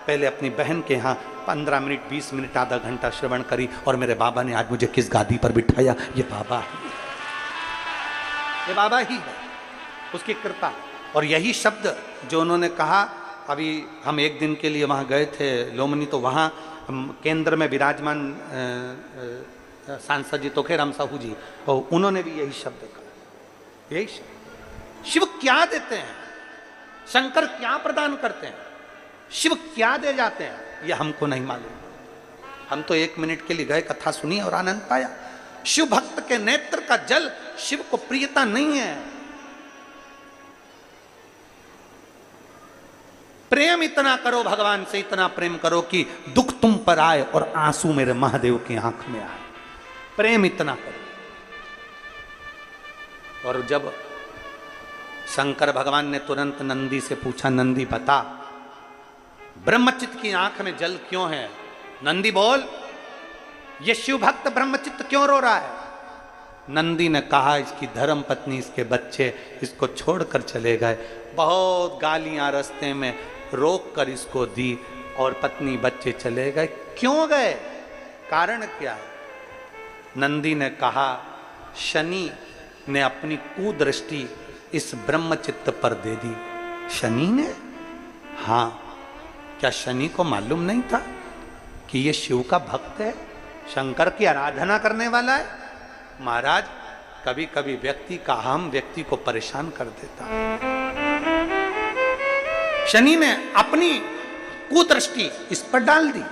पहले अपनी बहन के यहाँ 15 मिनट 20 मिनट आधा घंटा श्रवण करी और मेरे बाबा ने आज मुझे किस गादी पर बिठाया, ये बाबा है, ये बाबा ही है, उसकी कृपा। और यही शब्द जो उन्होंने कहा, अभी हम एक दिन के लिए वहाँ गए थे लोमनी, तो वहाँ केंद्र में विराजमान सांसद जी तोखेराम साहू जी, और उन्होंने भी यही शब्द कहा, यही शब्द। शिव क्या देते हैं, शंकर क्या प्रदान करते हैं, शिव क्या दे जाते हैं, यह हमको नहीं मालूम। हम तो 1 मिनट के लिए गए, कथा सुनी और आनंद पाया। शिव भक्त के नेत्र का जल शिव को प्रियता नहीं है। प्रेम इतना करो भगवान से, इतना प्रेम करो कि दुख तुम पर आए और आंसू मेरे महादेव की आंख में आए। प्रेम इतना करो। और जब शंकर भगवान ने तुरंत नंदी से पूछा, नंदी बता ब्रह्मचित्त की आंख में जल क्यों है, नंदी बोल, ये शिव भक्त ब्रह्मचित्त क्यों रो रहा है। नंदी ने कहा, इसकी धर्म पत्नी, इसके बच्चे इसको छोड़कर चले गए, बहुत गालियां रास्ते में रोक कर इसको दी और पत्नी बच्चे चले गए। क्यों गए, कारण क्या है। नंदी ने कहा, शनि ने अपनी कुदृष्टि इस ब्रह्मचित्त पर दे दी। शनि ने, हाँ, क्या शनि को मालूम नहीं था कि ये शिव का भक्त है, शंकर की आराधना करने वाला है। महाराज, कभी कभी व्यक्ति का अहम व्यक्ति को परेशान कर देता है। शनि ने अपनी कुदृष्टि इस पर डाल दी,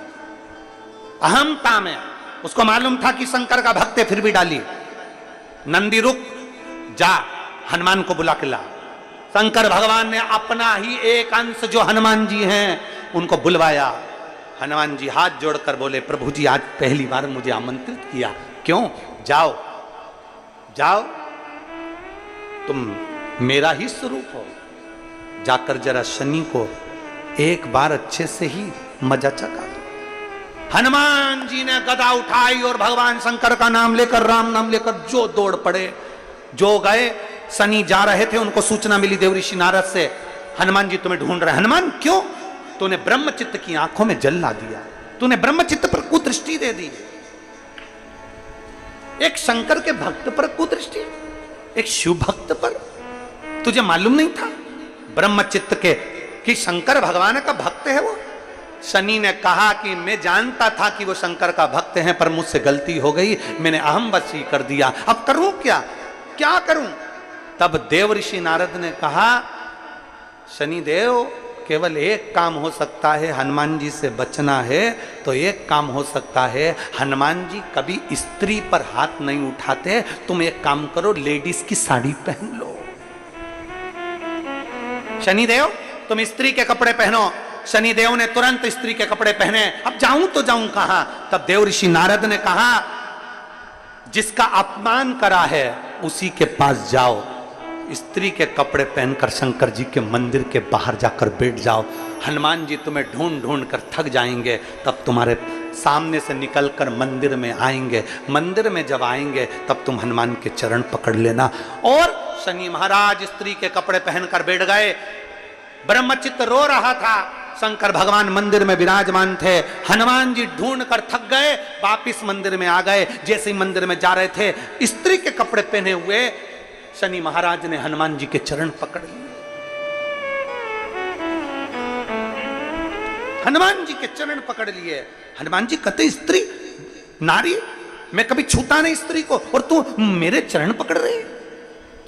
अहमता में। उसको मालूम था कि शंकर का भक्त है, फिर भी डाली। नंदी रुक, जा हनुमान को बुला के ला। शंकर भगवान ने अपना ही एक अंश जो हनुमान जी हैं उनको बुलवाया। हनुमान जी हाथ जोड़कर बोले, प्रभु जी आज पहली बार मुझे आमंत्रित किया, क्यों, जाओ जाओ, तुम मेरा ही स्वरूप हो, जाकर जरा शनि को एक बार अच्छे से ही मजा चखा दो। हनुमान जी ने गदा उठाई और भगवान शंकर का नाम लेकर, राम नाम लेकर जो दौड़ पड़े। जो गए, शनि जा रहे थे, उनको सूचना मिली देवऋषि नारद से, हनुमान जी तुम्हें ढूंढ रहे हैं। हनुमान, क्यों, तूने ब्रह्मचित्त की आंखों में जल ला दिया, तूने ब्रह्मचित्त पर कुदृष्टि दे दी। एक शंकर के भक्त पर कुदृष्टि, एक शिव भक्त पर, तुझे मालूम नहीं था ब्रह्मचित्त के कि शंकर भगवान का भक्त है वो। शनि ने कहा कि मैं जानता था कि वो शंकर का भक्त है, पर मुझसे गलती हो गई, मैंने अहम वशी कर दिया, अब करूं क्या, क्या करूं। तब देवऋषि नारद ने कहा, शनि देव, केवल एक काम हो सकता है, हनुमान जी से बचना है तो एक काम हो सकता है, हनुमान जी कभी स्त्री पर हाथ नहीं उठाते, तुम एक काम करो, लेडीज की साड़ी पहन लो। शनिदेव, तुम स्त्री के कपड़े पहनो। शनिदेव ने तुरंत स्त्री के कपड़े पहने। अब जाऊं तो जाऊं कहां। तब देवऋषि नारद ने कहा, जिसका अपमान करा है उसी के पास जाओ, स्त्री के कपड़े पहनकर शंकर जी के मंदिर के बाहर जाकर बैठ जाओ। हनुमान जी तुम्हें ढूंढ ढूंढ कर थक जाएंगे, तब तुम्हारे सामने से निकलकर मंदिर में आएंगे। मंदिर में जब आएंगे तब तुम हनुमान के चरण पकड़ लेना। और शनि महाराज स्त्री के कपड़े पहनकर बैठ गए। ब्रह्मचित्त रो रहा था, शंकर भगवान मंदिर में विराजमान थे। हनुमान जी ढूंढ कर थक गए, वापिस मंदिर में आ गए। जैसे ही मंदिर में जा रहे थे, स्त्री के कपड़े पहने हुए शनि महाराज ने हनुमान जी के चरण पकड़ लिए। हनुमान जी के चरण पकड़ लिए। हनुमान जी कहते, स्त्री, नारी, मैं कभी छूता नहीं स्त्री को, और तू मेरे चरण पकड़ रही।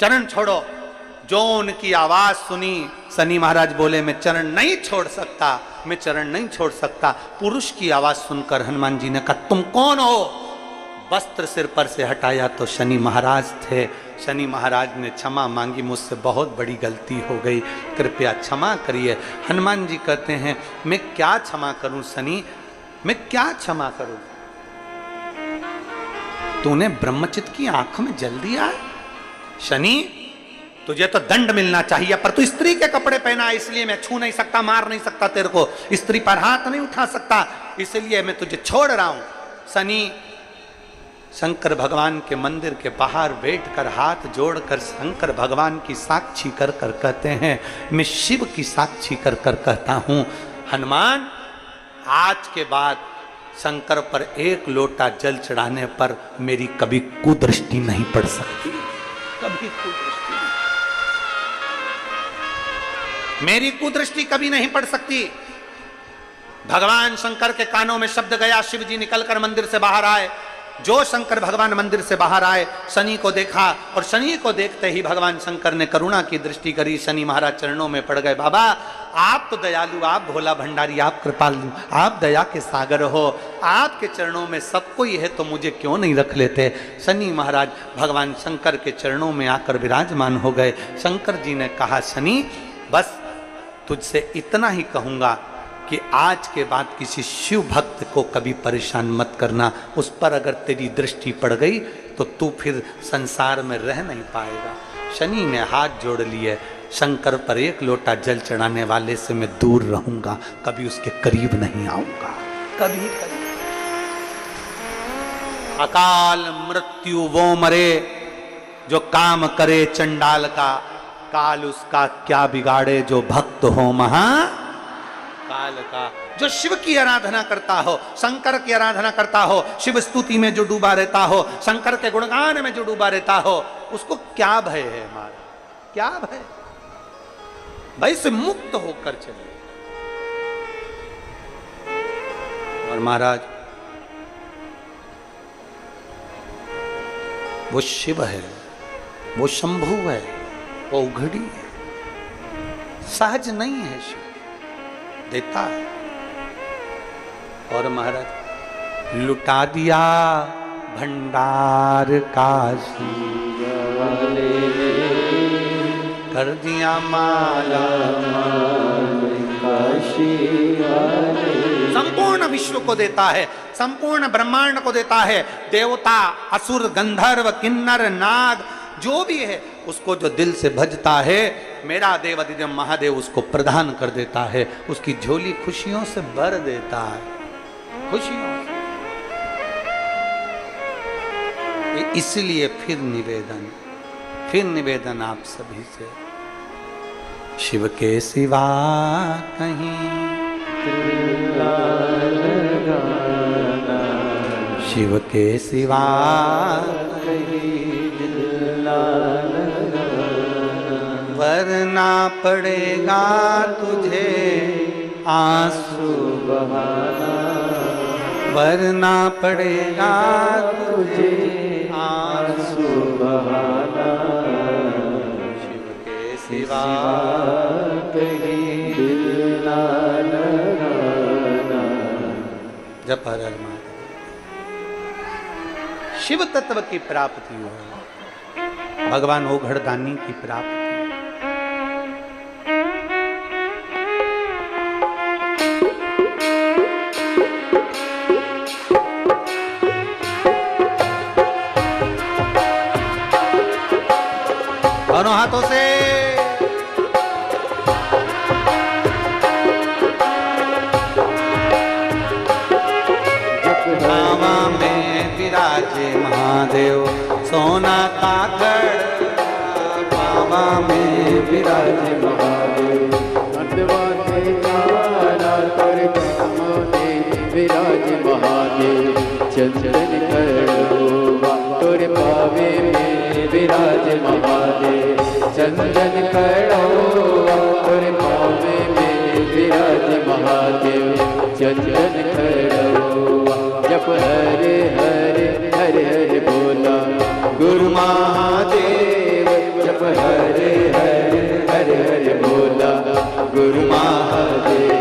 चरण छोड़ो। जो उनकी आवाज सुनी, शनि महाराज बोले, मैं चरण नहीं छोड़ सकता, मैं चरण नहीं छोड़ सकता। पुरुष की आवाज सुनकर हनुमान जी ने कहा, तुम कौन हो। वस्त्र सिर पर से हटाया तो शनि महाराज थे। शनि महाराज ने क्षमा मांगी, मुझसे बहुत बड़ी गलती हो गई, कृपया क्षमा करिए। हनुमान जी कहते हैं, मैं क्या क्षमा करूं शनि, मैं क्या क्षमा करूं। तूने ब्रह्मचित्त की आंख में जल दिया है शनि, तुझे तो दंड मिलना चाहिए, पर तू स्त्री के कपड़े पहना, इसलिए मैं छू नहीं सकता, मार नहीं सकता तेरे को, स्त्री पर हाथ नहीं उठा सकता, इसलिए मैं तुझे छोड़ रहा हूं। शनि शंकर भगवान के मंदिर के बाहर बैठकर हाथ जोड़कर शंकर भगवान की साक्षी कर कर कहते हैं, मैं शिव की साक्षी कर कर कहता हूं, हनुमान आज के बाद शंकर पर एक लोटा जल चढ़ाने पर मेरी कभी कुदृष्टि नहीं पड़ सकती, कभी कुदृष्टि, मेरी कुदृष्टि कभी नहीं पड़ सकती। भगवान शंकर के कानों में शब्द गया, शिव जी निकलकर मंदिर से बाहर आए। जो शंकर भगवान मंदिर से बाहर आए, शनि को देखा और शनि को देखते ही भगवान शंकर ने करुणा की दृष्टि करी। शनि महाराज चरणों में पड़ गए। बाबा आप तो दयालु, आप भोला भंडारी, आप कृपालु, आप दया के सागर हो, आपके चरणों में सब कोई है तो मुझे क्यों नहीं रख लेते। शनि महाराज भगवान शंकर के चरणों में आकर विराजमान हो गए। शंकर जी ने कहा, शनि बस तुझसे इतना ही कहूंगा कि आज के बाद किसी शिव भक्त को कभी परेशान मत करना। उस पर अगर तेरी दृष्टि पड़ गई तो तू फिर संसार में रह नहीं पाएगा। शनि ने हाथ जोड़ लिए, शंकर पर एक लोटा जल चढ़ाने वाले से मैं दूर रहूंगा, कभी उसके करीब नहीं आऊंगा, कभी कभी। अकाल मृत्यु वो मरे जो काम करे चंडाल का, काल उसका क्या बिगाड़े जो भक्त हो महा काल का। जो शिव की आराधना करता हो, शंकर की आराधना करता हो, शिव स्तुति में जो डूबा रहता हो, शंकर के गुणगान में जो डूबा रहता हो, उसको क्या भय है हमारा, क्या भय, भय से मुक्त होकर चले। और महाराज वो शिव है, वो शंभु है, वो उघड़ी है, सहज नहीं है। शिव देता है। और महाराज लुटा दिया भंडार काशी कर दिया माला काशी, संपूर्ण विश्व को देता है, संपूर्ण ब्रह्मांड को देता है। देवता, असुर, गंधर्व, किन्नर, नाग जो भी है उसको जो दिल से भजता है, मेरा देव अधिदेव महादेव उसको प्रदान कर देता है, उसकी झोली खुशियों से भर देता है, खुशियों से। इसलिए फिर निवेदन आप सभी से, शिव के सिवा कहीं शिव के सिवा कहीं वरना पड़ेगा तुझे आंसू बहाना, वरना पड़ेगा तुझे आंसू बहाना, शिव के सिवा कहीं दिल ना लगाना। जप हर हर महादेव। शिव तत्व की प्राप्ति हो, भगवान ओघड़दानी की प्राप्ति। दोनों हाथों से हवा में विराजे महादेव, सोना का गढ़ बाबा में विराजे महादेव, मर्दवाते तारा तोरे कदमों में विराजे महादेव, चंदन कड़वा तोरे पावे में विराजे महादेव, चंदन कड़वा तोरे पावे में विराजे महादेव, चंदन कड़वा जप हरे हरे हरे हरे बोला गुरु महादेव, जप हरे हरे हरे हरे बोला गुरु महादेव।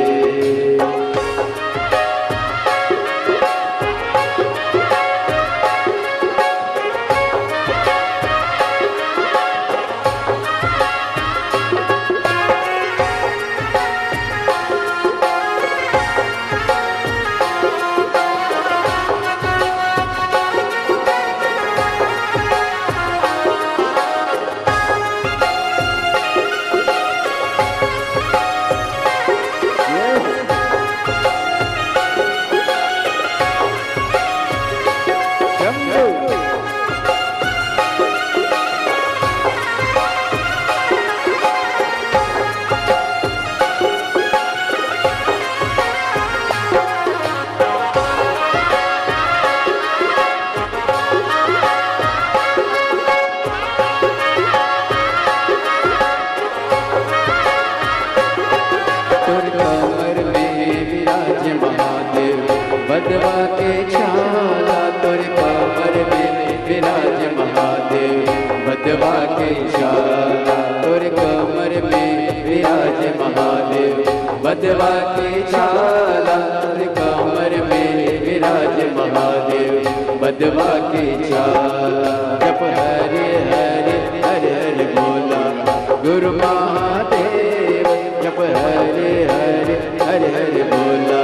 बदवा की छाला तोरे कमर में विराज महादेव बदवा की छाला जप हरे हरे हरे हरे बोला गुरु महादेव जप हरे हरे हरे हरे बोला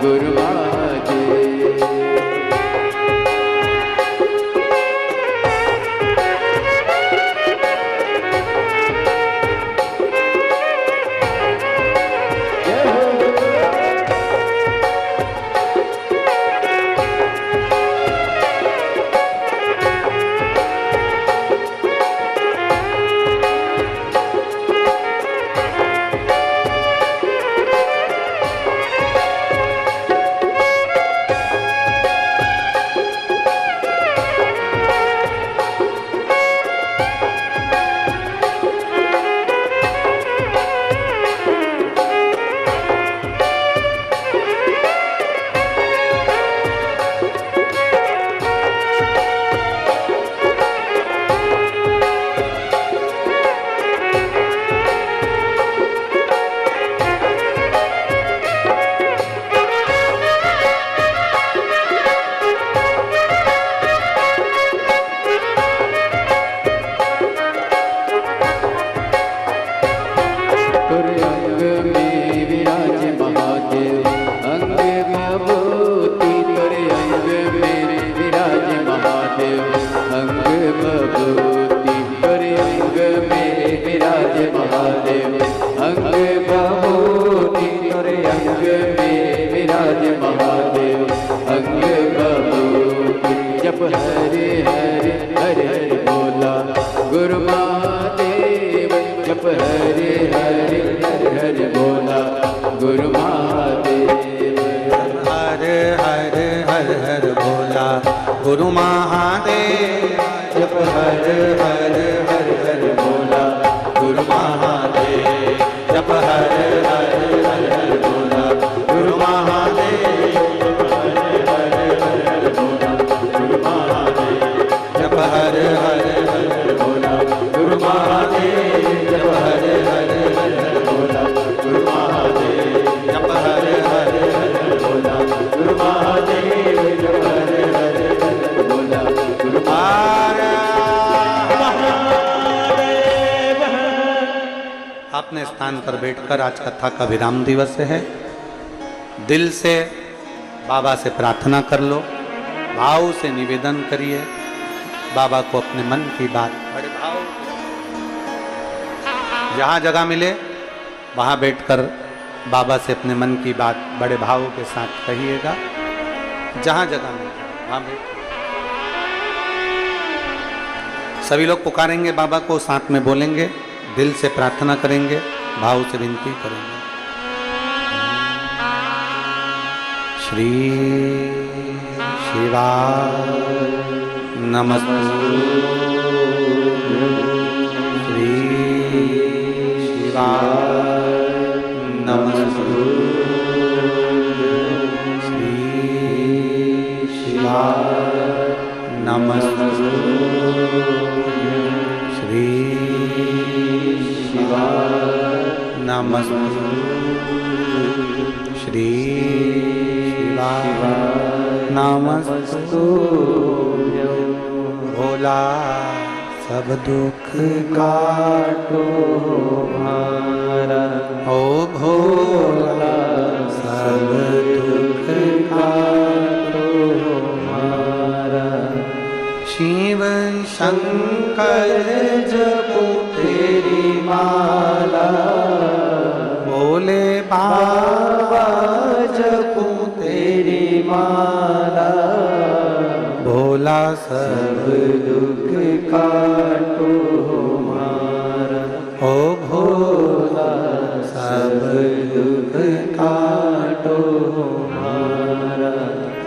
गुरु महादेव हरे हरे हरे हरे बोला गुरु महादेव जप हरे हरे हरे हरे बोला गुरु महादेव हरे हरे हरे हरे बोला गुरु महादेव जप हरे हरे हरे हरे बोला गुरु महादेव जप हरे हरे हरे हरे बोला गुरु महादेव जप हरे हरे हरे बोला गुरु महादेव जप हरे हरे हरे बोला गुरु महादेव जप हरे हरे हरे बोला गुरु महादेव जप हरे हरे हरे बोला गुरु अपने स्थान पर बैठकर आज कथा का विराम दिवस है। दिल से बाबा से प्रार्थना कर लो, भाव से निवेदन करिए, बाबा को अपने मन की बात बड़े भाव जहाँ जगह मिले वहाँ बैठकर बाबा से अपने मन की बात बड़े भाव के साथ कहिएगा। जहाँ जगह मिले वहाँ बैठ सभी लोग पुकारेंगे बाबा को, साथ में बोलेंगे, दिल से प्रार्थना करेंगे, भाव से विनती करेंगे। श्री शिवाय नमस्तु श्री शिवाय नमस्तु श्री शिवाय नमस्तु श्री शिवाय नमस्तु श्री शिवाय नमस्तु भोला सब दुख काटो हमारा, ओ भोला सब दुख काटो हमारा। शिव शंकर जपो तेरी माला, भोले बाबा जपो तेरी माला। भोला सब दुख काटो हमारा, ओ भोला सब दुख काटो हमारा।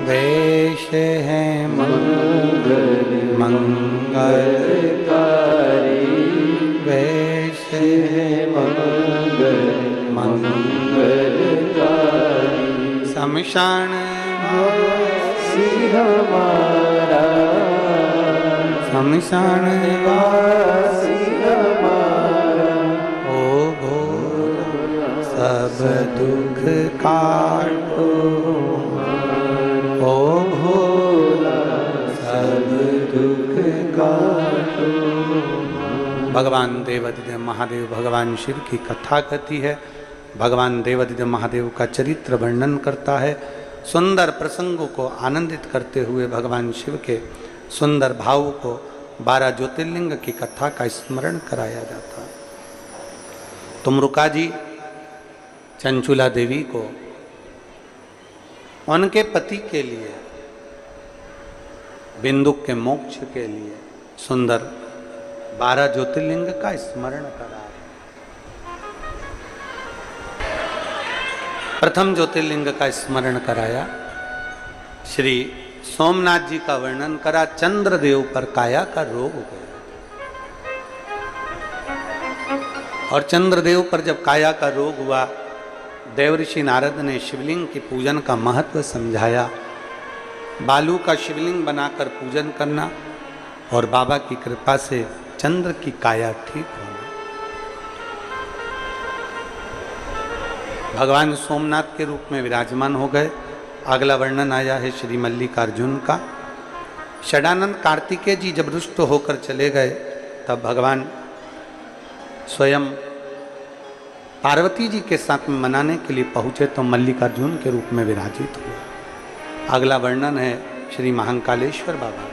वेश है मंगल मंगलकारी, वेश है मंगल मंगलकारी। शमशान वासी हमारा, शमशान वासी हमारा। ओ भोला सब दुख काटो ओ भोला सब दुख काटो। भगवान देवादिदेव महादेव भगवान शिव की कथा कहती है। भगवान देवादिदेव महादेव का चरित्र वर्णन करता है। सुंदर प्रसंगों को आनंदित करते हुए भगवान शिव के सुंदर भाव को 12 ज्योतिर्लिंग की कथा का स्मरण कराया जाता है। तुमरुका जी चंचुला देवी को उनके पति के लिए बिंदुक के मोक्ष के लिए सुंदर 12 ज्योतिर्लिंग का स्मरण करा। प्रथम ज्योतिर्लिंग का स्मरण कराया, श्री सोमनाथ जी का वर्णन करा। चंद्रदेव पर काया का रोग हो गया और चंद्रदेव पर जब काया का रोग हुआ, देवऋषि नारद ने शिवलिंग के पूजन का महत्व समझाया। बालू का शिवलिंग बनाकर पूजन करना और बाबा की कृपा से चंद्र की काया ठीक होना। भगवान सोमनाथ के रूप में विराजमान हो गए। अगला वर्णन आया है श्री मल्लिकार्जुन का। षडानंद कार्तिकेय जी जब रुष्ट होकर चले गए, तब भगवान स्वयं पार्वती जी के साथ में मनाने के लिए पहुंचे तो मल्लिकार्जुन के रूप में विराजित हुए। अगला वर्णन है श्री महाकालेश्वर बाबा।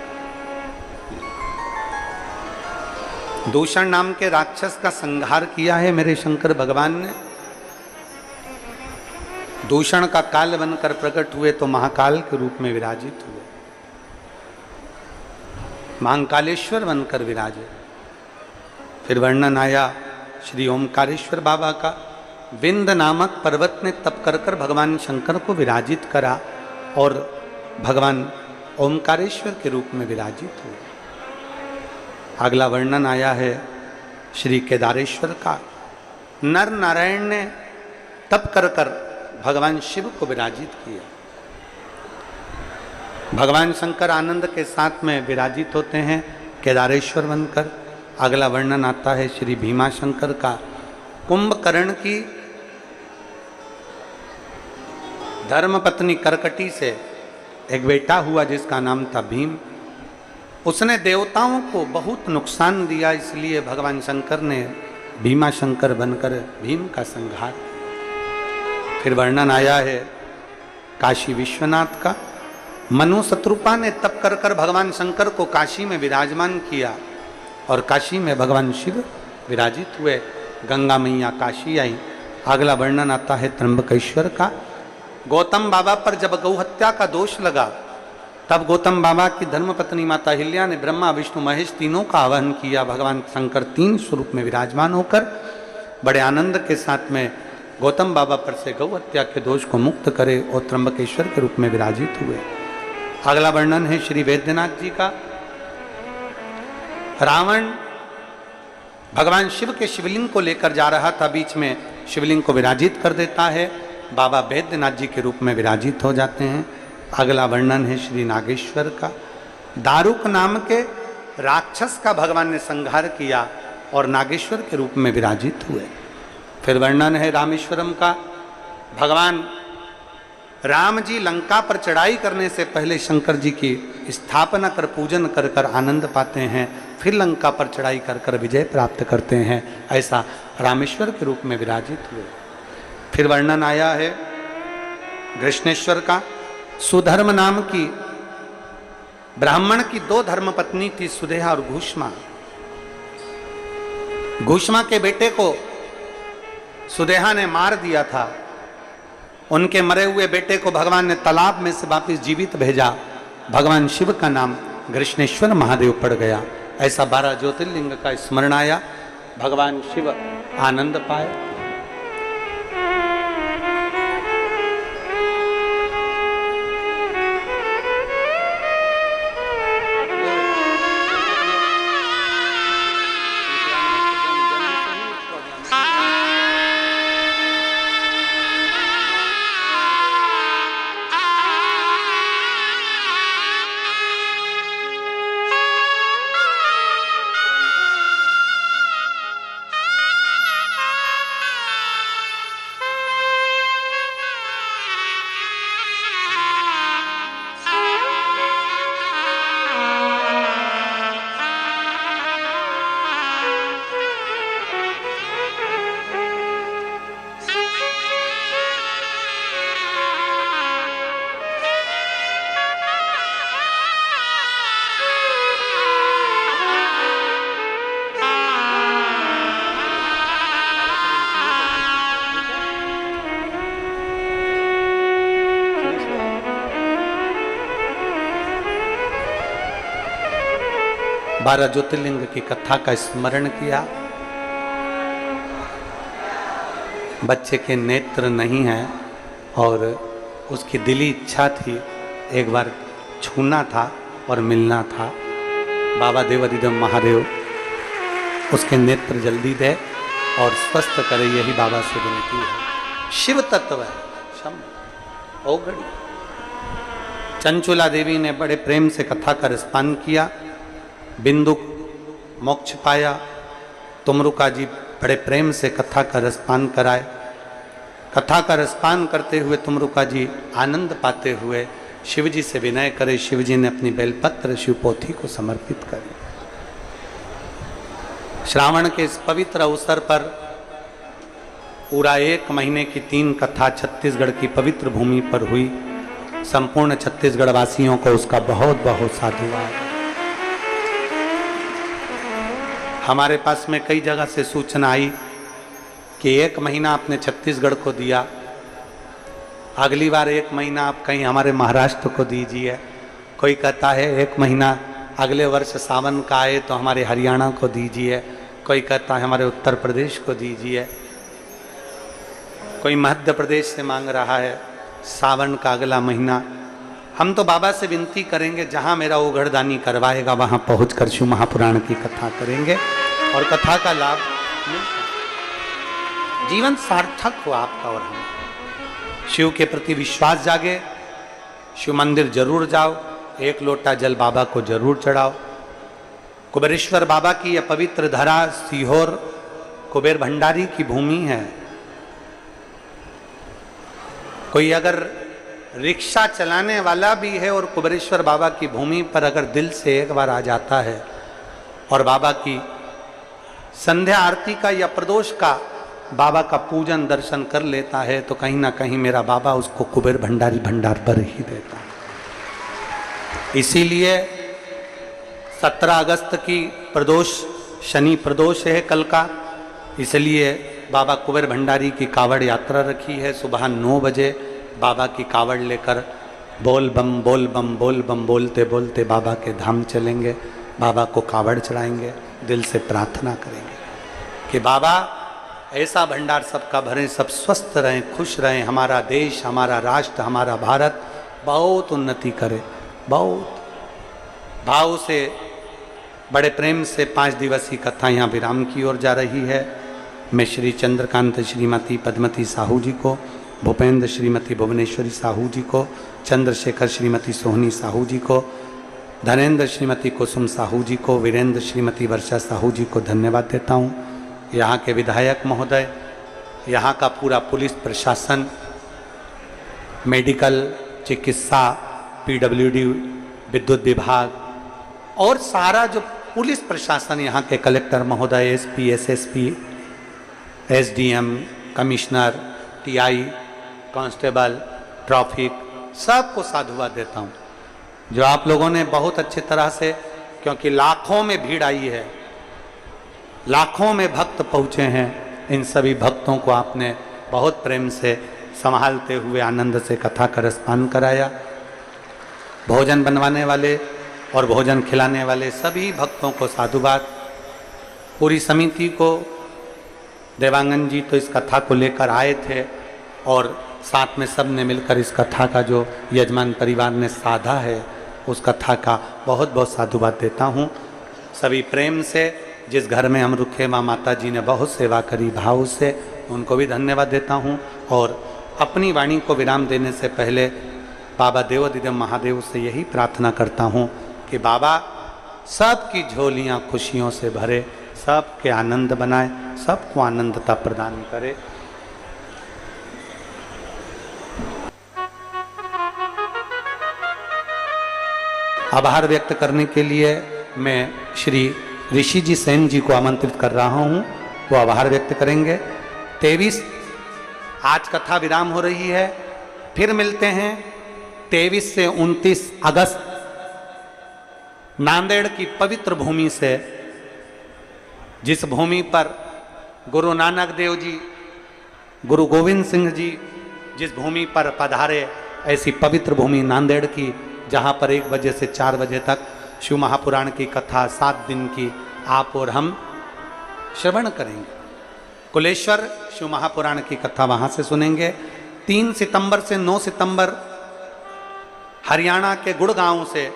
दूषण नाम के राक्षस का संहार किया है मेरे शंकर भगवान ने। दूषण का काल बनकर प्रकट हुए तो महाकाल के रूप में विराजित हुए, महाकालेश्वर बनकर विराजे। फिर वर्णन आया श्री ओमकारेश्वर बाबा का। विंद नामक पर्वत ने तप कर कर भगवान शंकर को विराजित करा और भगवान ओमकारेश्वर के रूप में विराजित हुए। अगला वर्णन आया है श्री केदारेश्वर का। नर नारायण ने तप कर कर भगवान शिव को विराजित किया। भगवान शंकर आनंद के साथ में विराजित होते हैं केदारेश्वर बनकर। अगला वर्णन आता है श्री भीमा शंकर का। कुंभकर्ण की धर्मपत्नी करकटी से एक बेटा हुआ जिसका नाम था भीम। उसने देवताओं को बहुत नुकसान दिया, इसलिए भगवान शंकर ने भीमा शंकर बनकर भीम का संहार। फिर वर्णन आया है काशी विश्वनाथ का। मनु शत्रुपा ने तप कर कर भगवान शंकर को काशी में विराजमान किया और काशी में भगवान शिव विराजित हुए। गंगा मैया काशी आई। अगला वर्णन आता है त्र्यंबकेश्वर का। गौतम बाबा पर जब गौ हत्या का दोष लगा, तब गौतम बाबा की धर्मपत्नी माता हिल्या ने ब्रह्मा विष्णु महेश तीनों का आवाहन किया। भगवान शंकर 3 स्वरूप में विराजमान होकर बड़े आनंद के साथ में गौतम बाबा पर से गौ हत्या के दोष को मुक्त करे और त्र्यंबकेश्वर के रूप में विराजित हुए। अगला वर्णन है श्री वैद्यनाथ जी का। रावण भगवान शिव के शिवलिंग को लेकर जा रहा था, बीच में शिवलिंग को विराजित कर देता है। बाबा वैद्यनाथ जी के रूप में विराजित हो जाते हैं। अगला वर्णन है श्री नागेश्वर का। दारुक नाम के राक्षस का भगवान ने संहार किया और नागेश्वर के रूप में विराजित हुए। फिर वर्णन है रामेश्वरम का। भगवान राम जी लंका पर चढ़ाई करने से पहले शंकर जी की स्थापना कर पूजन कर कर आनंद पाते हैं, फिर लंका पर चढ़ाई कर कर विजय प्राप्त करते हैं। ऐसा रामेश्वर के रूप में विराजित हुए। फिर वर्णन आया है कृष्णेश्वर का। सुधर्म नाम की ब्राह्मण की 2 धर्मपत्नी थी, सुदेहा और घूष्मा। घूष्मा के बेटे को सुदेहा ने मार दिया था। उनके मरे हुए बेटे को भगवान ने तालाब में से वापिस जीवित भेजा। भगवान शिव का नाम कृष्णेश्वर महादेव पड़ गया। ऐसा 12 ज्योतिर्लिंग का स्मरण आया। भगवान शिव आनंद पाए। 12 ज्योतिर्लिंग की कथा का स्मरण किया। बच्चे के नेत्र नहीं हैं और उसकी दिली इच्छा थी एक बार छूना था और मिलना था। बाबा देवादिदेव महादेव उसके नेत्र जल्दी दे और स्वस्थ करे, यही बाबा से विनती है। शिव तत्व है शम ओ घड़ी। चंचुला देवी ने बड़े प्रेम से कथा का रसपान किया, बिंदु मोक्ष पाया। तुमरुका जी बड़े प्रेम से कथा का रसपान कराए। कथा का रसपान करते हुए तुमरुका जी आनंद पाते हुए शिव जी से विनय करे। शिव जी ने अपनी बेलपत्र शिवपोथी को समर्पित करी। श्रावण के इस पवित्र अवसर पर पूरा 1 महीने की 3 कथा छत्तीसगढ़ की पवित्र भूमि पर हुई। संपूर्ण छत्तीसगढ़ वासियों को उसका बहुत बहुत साधुवाद। हमारे पास में कई जगह से सूचना आई कि 1 महीना आपने छत्तीसगढ़ को दिया, अगली बार 1 महीना आप कहीं हमारे महाराष्ट्र को दीजिए। कोई कहता है 1 महीना अगले वर्ष सावन का आए तो हमारे हरियाणा को दीजिए। कोई कहता है हमारे उत्तर प्रदेश को दीजिए। कोई मध्य प्रदेश से मांग रहा है सावन का अगला महीना। हम तो बाबा से विनती करेंगे जहाँ मेरा उघड़दानी करवाएगा वहाँ पहुँच कर शिव महापुराण की कथा करेंगे और कथा का लाभ मिलता। जीवन सार्थक हो आपका और हम। शिव के प्रति विश्वास जागे, शिव मंदिर जरूर जाओ, 1 लोटा जल बाबा को जरूर चढ़ाओ। कुबेरेश्वर बाबा की यह पवित्र धरा सीहोर कुबेर भंडारी की भूमि है। कोई अगर रिक्शा चलाने वाला भी है और कुबेरेश्वर बाबा की भूमि पर अगर दिल से एक बार आ जाता है और बाबा की संध्या आरती का या प्रदोष का बाबा का पूजन दर्शन कर लेता है तो कहीं ना कहीं मेरा बाबा उसको कुबेर भंडारी भंडार पर ही देता है। इसीलिए 17 अगस्त की प्रदोष शनि प्रदोष है कल का, इसलिए बाबा कुबेर भंडारी की कावड़ यात्रा रखी है। सुबह 9 बजे बाबा की कावड़ लेकर बोल बम बोल बम बोल बम बोलते बोलते बाबा के धाम चलेंगे। बाबा को कावड़ चढ़ाएंगे, दिल से प्रार्थना करेंगे कि बाबा ऐसा भंडार सबका भरें, सब स्वस्थ रहें, खुश रहें, हमारा देश, हमारा राष्ट्र, हमारा भारत बहुत उन्नति करे। बहुत भाव से बड़े प्रेम से 5 दिवसीय कथा यहाँ विराम की ओर जा रही है। मैं श्री चंद्रकांत श्रीमती पद्मती साहू जी को, भूपेंद्र श्रीमती भुवनेश्वरी साहू जी को, चंद्रशेखर श्रीमती सोहनी साहू जी को, धनेन्द्र श्रीमती कुसुम साहू जी को, वीरेंद्र श्रीमती वर्षा साहू जी को धन्यवाद देता हूँ। यहाँ के विधायक महोदय, यहाँ का पूरा पुलिस प्रशासन, मेडिकल, चिकित्सा, पीडब्ल्यूडी, विद्युत विभाग और सारा जो पुलिस प्रशासन, यहाँ के कलेक्टर महोदय, SP, SSP, SDM, commissioner, TI, constable, traffic, सबको साधुवाद देता हूँ जो आप लोगों ने बहुत अच्छी तरह से, क्योंकि लाखों में भीड़ आई है, लाखों में भक्त पहुँचे हैं, इन सभी भक्तों को आपने बहुत प्रेम से संभालते हुए आनंद से कथा का रसपान कराया। भोजन बनवाने वाले और भोजन खिलाने वाले सभी भक्तों को साधुवाद। पूरी समिति को, देवांगन जी तो इस कथा को लेकर आए थे और साथ में सब ने मिलकर इस कथा का जो यजमान परिवार ने साधा है उस कथा का बहुत बहुत साधुवाद देता हूँ। सभी प्रेम से, जिस घर में हम रुके माँ माता जी ने बहुत सेवा करी भाव से, उनको भी धन्यवाद देता हूँ। और अपनी वाणी को विराम देने से पहले बाबा देवादिदेव महादेव से यही प्रार्थना करता हूँ कि बाबा सबकी झोलियाँ खुशियों से भरे, सबके आनंद बनाए, सबको आनंदता प्रदान करे। आभार व्यक्त करने के लिए मैं श्री ऋषि जी सेन जी को आमंत्रित कर रहा हूँ, वो आभार व्यक्त करेंगे। 23 आज कथा विराम हो रही है, फिर मिलते हैं 23 से 29 अगस्त नांदेड़ की पवित्र भूमि से, जिस भूमि पर गुरु नानक देव जी, गुरु गोविंद सिंह जी जिस भूमि पर पधारे, ऐसी पवित्र भूमि नांदेड़ की, जहाँ पर 1 बजे से 4 बजे तक शिव महापुराण की कथा 7 दिन की आप और हम श्रवण करेंगे। कुलेश्वर शिव महापुराण की कथा वहाँ से सुनेंगे। 3 सितंबर से 9 सितंबर हरियाणा के गुड़गांव से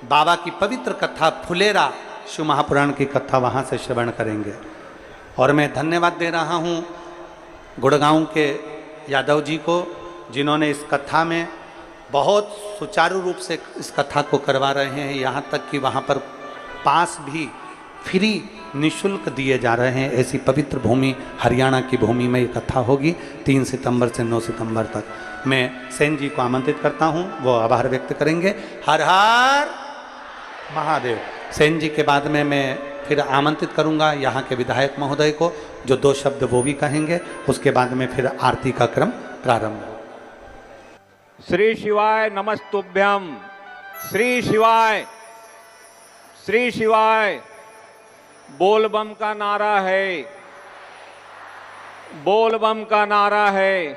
बाबा की पवित्र कथा फुलेरा शिव महापुराण की कथा वहाँ से श्रवण करेंगे। और मैं धन्यवाद दे रहा हूँ गुड़गांव के यादव जी को, जिन्होंने इस कथा में बहुत सुचारू रूप से इस कथा को करवा रहे हैं। यहाँ तक कि वहाँ पर पास भी फ्री निशुल्क दिए जा रहे हैं। ऐसी पवित्र भूमि हरियाणा की भूमि में ये कथा होगी 3 सितंबर से 9 सितंबर तक। मैं सेन जी को आमंत्रित करता हूँ, वो आभार व्यक्त करेंगे। हर हर महादेव। सेन जी के बाद में मैं फिर आमंत्रित करूंगा यहाँ के विधायक महोदय को, जो 2 शब्द वो भी कहेंगे। उसके बाद में फिर आरती का क्रम प्रारंभ हो। श्री शिवाय नमस्तुभ्यम। श्री शिवाय, श्री शिवाय। बोल बम का नारा है, बोल बम का नारा है।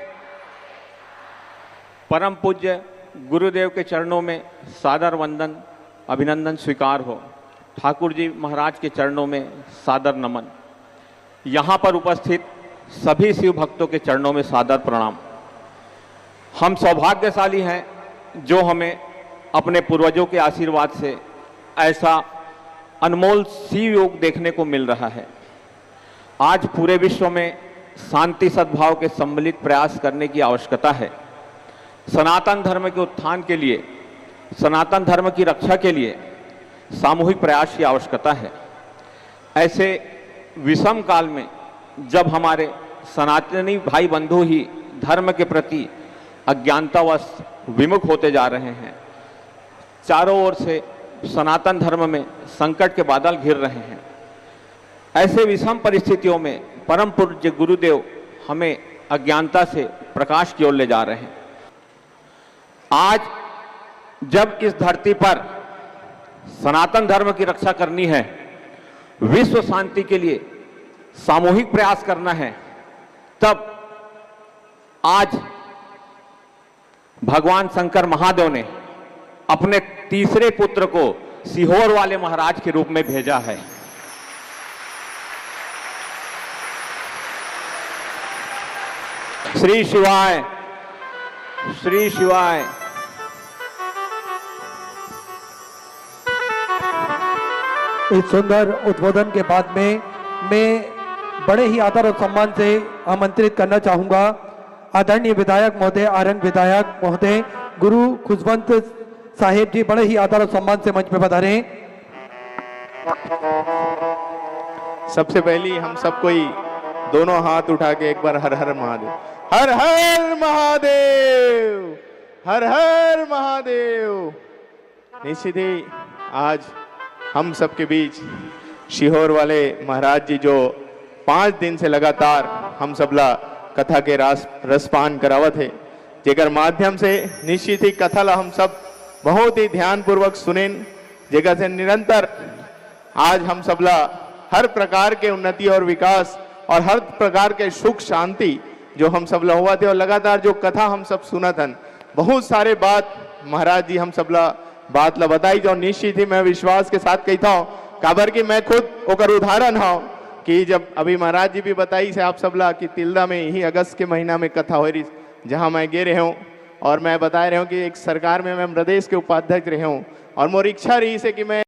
परम पूज्य गुरुदेव के चरणों में सादर वंदन अभिनंदन स्वीकार हो। ठाकुर जी महाराज के चरणों में सादर नमन। यहाँ पर उपस्थित सभी शिव भक्तों के चरणों में सादर प्रणाम। हम सौभाग्यशाली हैं जो हमें अपने पूर्वजों के आशीर्वाद से ऐसा अनमोल शिव योग देखने को मिल रहा है। आज पूरे विश्व में शांति सद्भाव के सम्मिलित प्रयास करने की आवश्यकता है। सनातन धर्म के उत्थान के लिए, सनातन धर्म की रक्षा के लिए सामूहिक प्रयास की आवश्यकता है। ऐसे विषम काल में जब हमारे सनातनी भाई बंधु ही धर्म के प्रति अज्ञानतावश विमुख होते जा रहे हैं, चारों ओर से सनातन धर्म में संकट के बादल घिर रहे हैं, ऐसे विषम परिस्थितियों में परम पूज्य गुरुदेव हमें अज्ञानता से प्रकाश की ओर ले जा रहे हैं। आज जब इस धरती पर सनातन धर्म की रक्षा करनी है, विश्व शांति के लिए सामूहिक प्रयास करना है, तब आज भगवान शंकर महादेव ने अपने तीसरे पुत्र को सीहोर वाले महाराज के रूप में भेजा है। श्री शिवाय, श्री शिवाय। इस सुंदर उद्बोधन के बाद में मैं बड़े ही आदर और सम्मान से आमंत्रित करना चाहूंगा आदरणीय विधायक महोदय, आरंग विधायक महोदय गुरु खुशवंत साहेब जी, बड़े ही आदर और सम्मान से मंच पे पधारे। सबसे पहली हम सबको ही दोनों हाथ उठा के एक बार हर हर महादेव, हर हर महादेव, हर हर महादेव। निश्चित ही आज हम सबके बीच सीहोर वाले महाराज जी जो 5 दिन से लगातार हम सबला कथा के रसपान करावत है, जेकर माध्यम से निश्चित ही कथा ला हम सब बहुत ही ध्यान पूर्वक सुनेन, जेकर से निरंतर आज हम सबला हर प्रकार के उन्नति और विकास और हर प्रकार के सुख शांति जो हम सबला हुआ थे, और लगातार जो कथा हम सब सुना थन, बहुत सारे बात महाराज जी हम सबला बात ला बताई, जो निश्चित ही मैं विश्वास के साथ कहता हूँ, काबर कि मैं खुद ओकर उदाहरण हूँ कि जब अभी महाराज जी भी बताई से आप सबला कि तिल्दा में ही अगस्त के महीना में कथा हो रही, जहाँ मैं गे रहे हूँ और मैं बता रहे हूँ कि एक सरकार में मैं प्रदेश के उपाध्यक्ष रहे हूँ, और मोर इच्छा रही से कि मैं